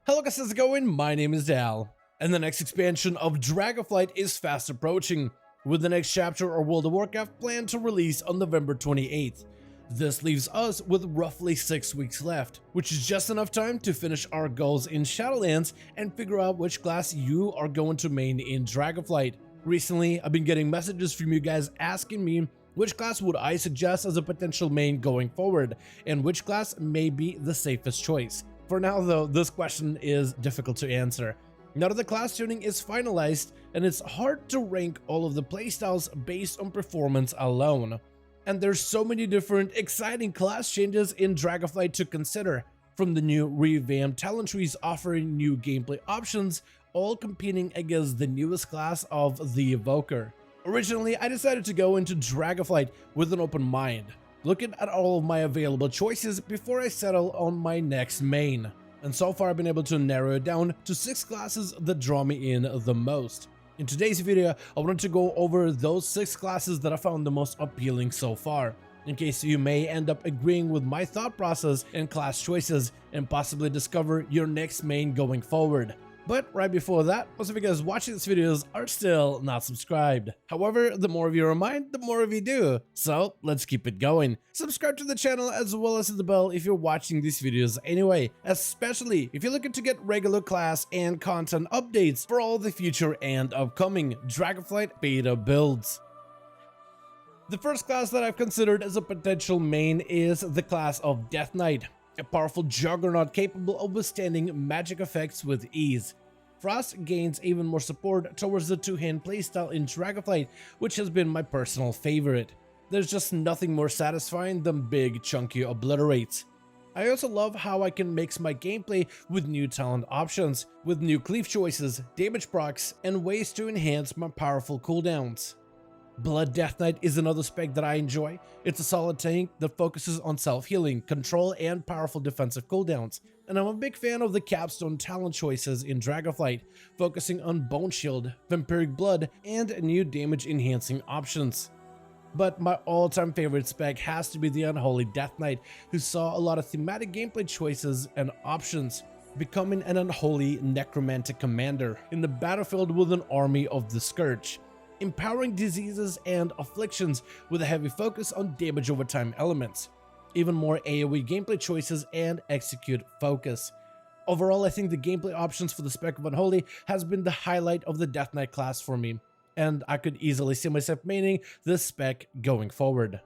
Hello guys, how's it going? My name is Dal, and the next expansion of Dragonflight is fast approaching, with the next chapter of World of Warcraft planned to release on November 28th. This leaves us with roughly 6 weeks left, which is just enough time to finish our goals in Shadowlands and figure out which class you are going to main in Dragonflight. Recently, I've been getting messages from you guys asking me which class would I suggest as a potential main going forward, and which class may be the safest choice. For now though, this question is difficult to answer. Now that the class tuning is finalized, and it's hard to rank all of the playstyles based on performance alone. And there's so many different exciting class changes in Dragonflight to consider, from the new revamped talent trees offering new gameplay options, all competing against the newest class of the Evoker. Originally, I decided to go into Dragonflight with an open mind, looking at all of my available choices before I settle on my next main. And so far I've been able to narrow it down to 6 classes that draw me in the most. In today's video, I wanted to go over those 6 classes that I found the most appealing so far, in case you may end up agreeing with my thought process and class choices and possibly discover your next main going forward. But right before that, most of you guys watching these videos are still not subscribed. However, the more of you remind, the more of you do. So let's keep it going. Subscribe to the channel as well as hit the bell if you're watching these videos anyway, especially if you're looking to get regular class and content updates for all the future and upcoming Dragonflight beta builds. The first class that I've considered as a potential main is the class of Death Knight, a powerful juggernaut capable of withstanding magic effects with ease. Frost gains even more support towards the two-hand playstyle in Dragonflight, which has been my personal favorite. There's just nothing more satisfying than big, chunky obliterates. I also love how I can mix my gameplay with new talent options, with new cleave choices, damage procs, and ways to enhance my powerful cooldowns. Blood Death Knight is another spec that I enjoy. It's a solid tank that focuses on self-healing, control, and powerful defensive cooldowns. And I'm a big fan of the capstone talent choices in Dragonflight, focusing on Bone Shield, Vampiric Blood, and new damage enhancing options. But my all-time favorite spec has to be the Unholy Death Knight, who saw a lot of thematic gameplay choices and options, becoming an unholy necromantic commander in the battlefield with an army of the Scourge, empowering diseases and afflictions with a heavy focus on damage over time elements, even more AoE gameplay choices, and execute focus. Overall, I think the gameplay options for the spec of Unholy has been the highlight of the Death Knight class for me, and I could easily see myself maining this spec going forward.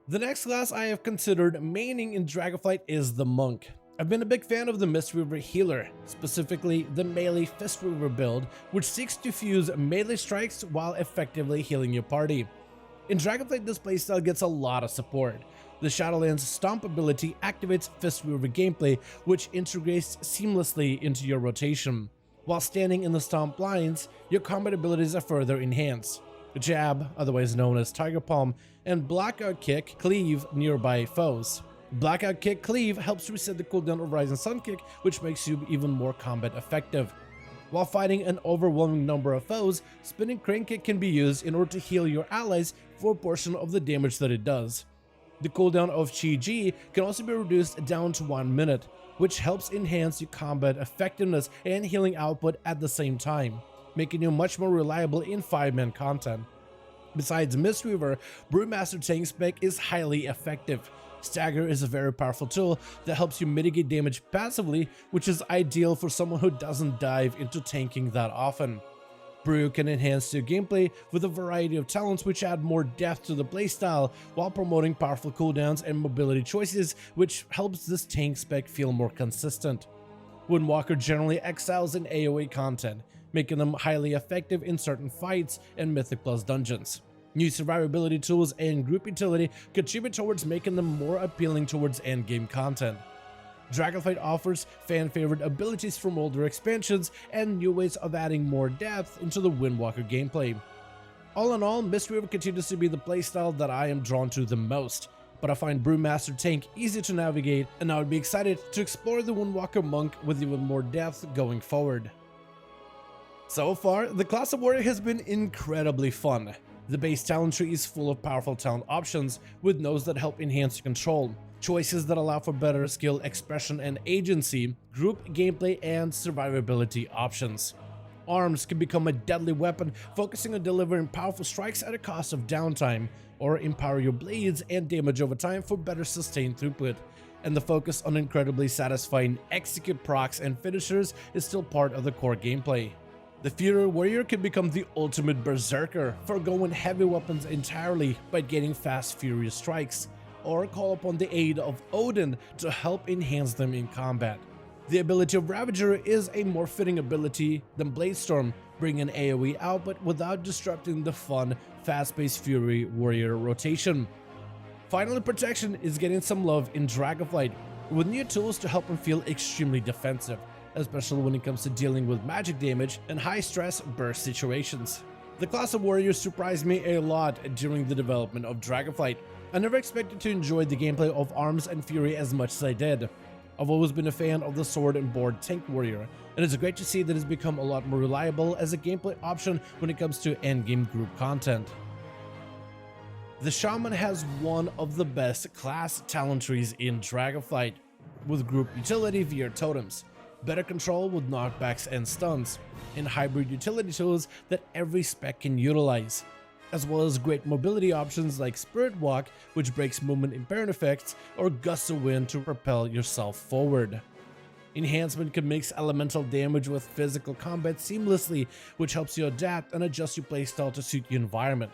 The next class I have considered maining in Dragonflight is the Monk. I've been a big fan of the Mistweaver healer, specifically the melee Fistweaver build, which seeks to fuse melee strikes while effectively healing your party. In Dragonflight, this playstyle gets a lot of support. The Shadowlands Stomp ability activates Fistweaver gameplay, which integrates seamlessly into your rotation. While standing in the Stomp lines, your combat abilities are further enhanced. Jab, otherwise known as Tiger Palm, and Blackout Kick cleave nearby foes. Blackout Kick Cleave helps reset the cooldown of Rising Sun Kick, which makes you even more combat effective. While fighting an overwhelming number of foes, Spinning Crane Kick can be used in order to heal your allies for a portion of the damage that it does. The cooldown of Chi Ji can also be reduced down to 1 minute, which helps enhance your combat effectiveness and healing output at the same time, making you much more reliable in 5-man content. Besides Mistweaver, Brewmaster Tank spec is highly effective. Stagger is a very powerful tool that helps you mitigate damage passively, which is ideal for someone who doesn't dive into tanking that often. Brew can enhance your gameplay with a variety of talents which add more depth to the playstyle while promoting powerful cooldowns and mobility choices, which helps this tank spec feel more consistent. Windwalker generally excels in AoE content, making them highly effective in certain fights and Mythic Plus dungeons. New survivability tools and group utility contribute towards making them more appealing towards endgame content. Dragonflight offers fan-favorite abilities from older expansions and new ways of adding more depth into the Windwalker gameplay. All in all, Mistweaver continues to be the playstyle that I am drawn to the most, but I find Brewmaster Tank easy to navigate, and I would be excited to explore the Windwalker Monk with even more depth going forward. So far, the class of warrior has been incredibly fun. The base talent tree is full of powerful talent options with nodes that help enhance your control. choices that allow for better skill expression and agency, group gameplay, and survivability options. Arms can become a deadly weapon, focusing on delivering powerful strikes at a cost of downtime, or empower your blades and damage over time for better sustained throughput. And the focus on incredibly satisfying execute procs and finishers is still part of the core gameplay. The Fury Warrior can become the ultimate berserker, foregoing heavy weapons entirely by getting fast furious strikes, or call upon the aid of Odin to help enhance them in combat. The ability of Ravager is a more fitting ability than Bladestorm, bringing AoE output without disrupting the fun, fast-paced Fury Warrior rotation. Finally, Protection is getting some love in Dragonflight, with new tools to help him feel extremely defensive, especially when it comes to dealing with magic damage and high-stress burst situations. The class of Warrior surprised me a lot during the development of Dragonflight. I never expected to enjoy the gameplay of Arms and Fury as much as I did. I've always been a fan of the sword and board tank warrior, and it's great to see that it's become a lot more reliable as a gameplay option when it comes to endgame group content. The Shaman has one of the best class talent trees in Dragonflight, with group utility via totems, better control with knockbacks and stuns, and hybrid utility tools that every spec can utilize, as well as great mobility options like Spirit Walk, which breaks movement impairment effects, or Gust of Wind to propel yourself forward. Enhancement can mix elemental damage with physical combat seamlessly, which helps you adapt and adjust your playstyle to suit your environment.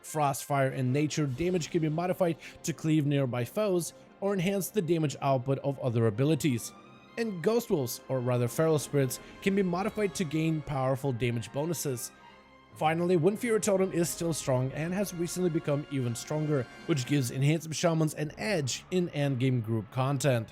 Frost, Fire, and Nature damage can be modified to cleave nearby foes, or enhance the damage output of other abilities. And Ghost Wolves, or rather Feral Spirits, can be modified to gain powerful damage bonuses. Finally, Wind Fury Totem is still strong and has recently become even stronger, which gives Enhanced Shamans an edge in endgame group content.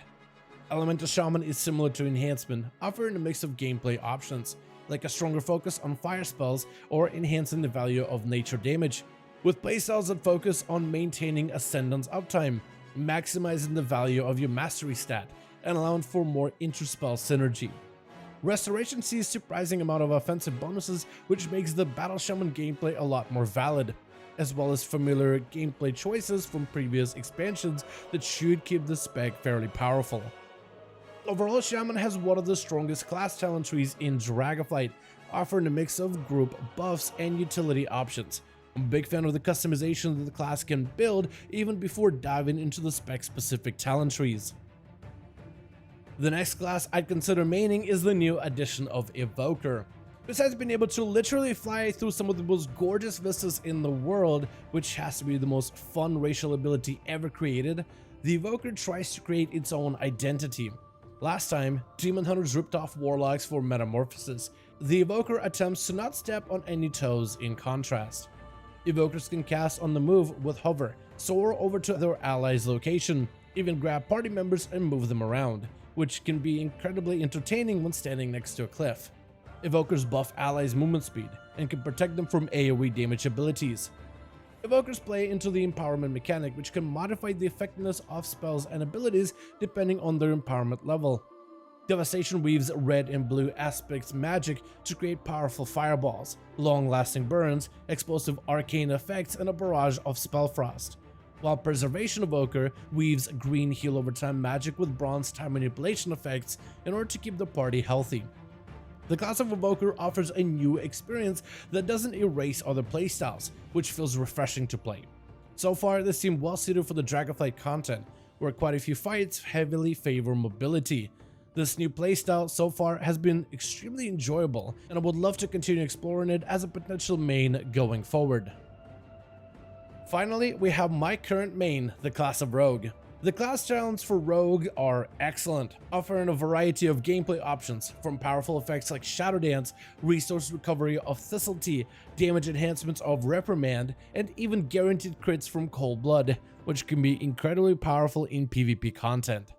Elemental Shaman is similar to Enhancement, offering a mix of gameplay options, like a stronger focus on fire spells or enhancing the value of nature damage, with playstyles that focus on maintaining Ascendance uptime, maximizing the value of your mastery stat, and allowing for more intra-spell synergy. Restoration sees surprising amount of offensive bonuses, which makes the Battle Shaman gameplay a lot more valid, as well as familiar gameplay choices from previous expansions that should keep the spec fairly powerful. Overall, Shaman has one of the strongest class talent trees in Dragonflight, offering a mix of group buffs and utility options. I'm a big fan of the customization that the class can build even before diving into the spec-specific talent trees. The next class I'd consider maining is the new addition of Evoker. Besides being able to literally fly through some of the most gorgeous vistas in the world, which has to be the most fun racial ability ever created, the Evoker tries to create its own identity. Last time, Demon Hunters ripped off Warlocks for Metamorphosis. The Evoker attempts to not step on any toes in contrast. Evokers can cast on the move with Hover, soar over to their allies' location, even grab party members and move them around, which can be incredibly entertaining when standing next to a cliff. Evokers buff allies' movement speed and can protect them from AoE damage abilities. Evokers play into the empowerment mechanic, which can modify the effectiveness of spells and abilities depending on their empowerment level. Devastation weaves red and blue aspects magic to create powerful fireballs, long-lasting burns, explosive arcane effects, and a barrage of spell frost, while Preservation Evoker weaves green heal over time magic with bronze time manipulation effects in order to keep the party healthy. The class of Evoker offers a new experience that doesn't erase other playstyles, which feels refreshing to play. So far, this seemed well suited for the Dragonflight content, where quite a few fights heavily favor mobility. This new playstyle so far has been extremely enjoyable, and I would love to continue exploring it as a potential main going forward. Finally, we have my current main, the class of Rogue. The class talents for Rogue are excellent, offering a variety of gameplay options, from powerful effects like Shadow Dance, resource recovery of Thistle Tea, damage enhancements of Reprimand, and even guaranteed crits from Cold Blood, which can be incredibly powerful in PvP content.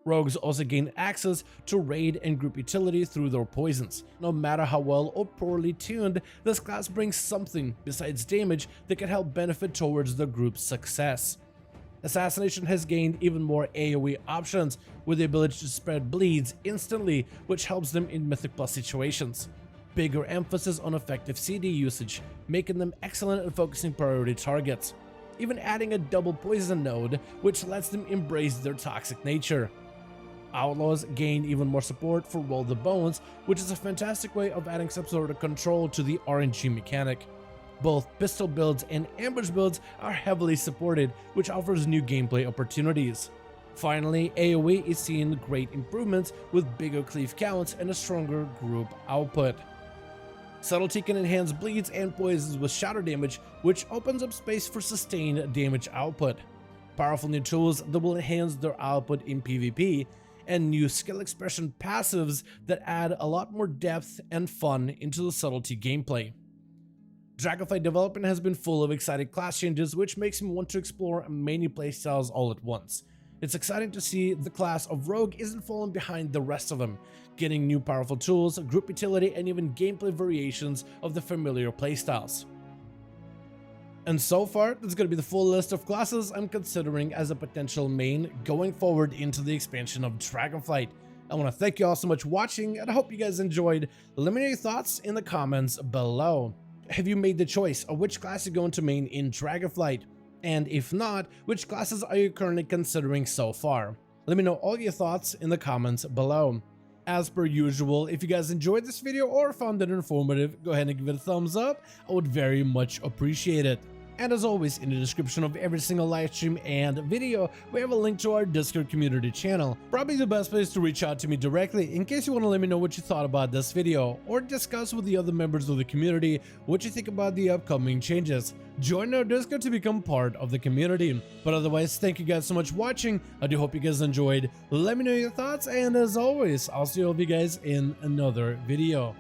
Rogues also gain access to raid and group utility through their poisons. No matter how well or poorly tuned, this class brings something besides damage that can help benefit towards the group's success. Assassination has gained even more AoE options, with the ability to spread bleeds instantly, which helps them in Mythic Plus situations. Bigger emphasis on effective CD usage, making them excellent at focusing priority targets. even adding a double poison node, which lets them embrace their toxic nature. Outlaws gain even more support for Roll the Bones, which is a fantastic way of adding some sort of control to the RNG mechanic. Both pistol builds and ambush builds are heavily supported, which offers new gameplay opportunities. Finally, AoE is seeing great improvements with bigger cleave counts and a stronger group output. Subtlety can enhance bleeds and poisons with shatter damage, which opens up space for sustained damage output. Powerful new tools that will enhance their output in PvP, and new skill expression passives that add a lot more depth and fun into the subtlety gameplay. Dragonflight development has been full of exciting class changes, which makes me want to explore many playstyles all at once. It's exciting to see the class of Rogue isn't falling behind the rest of them, getting new powerful tools, group utility, and even gameplay variations of the familiar playstyles. And so far, that's going to be the full list of classes I'm considering as a potential main going forward into the expansion of Dragonflight. I want to thank you all so much for watching, and I hope you guys enjoyed. Let me know your thoughts in the comments below. Have you made the choice of which class you're going to main in Dragonflight? And if not, which classes are you currently considering so far? Let me know all your thoughts in the comments below. As per usual, if you guys enjoyed this video or found it informative, go ahead and give it a thumbs up. I would very much appreciate it. And as always, in the description of every single live stream and video, we have a link to our Discord community channel. Probably the best place to reach out to me directly in case you want to let me know what you thought about this video, or discuss with the other members of the community what you think about the upcoming changes. Join our Discord to become part of the community. But otherwise, thank you guys so much for watching. I do hope you guys enjoyed. Let me know your thoughts, and as always, I'll see all of you guys in another video.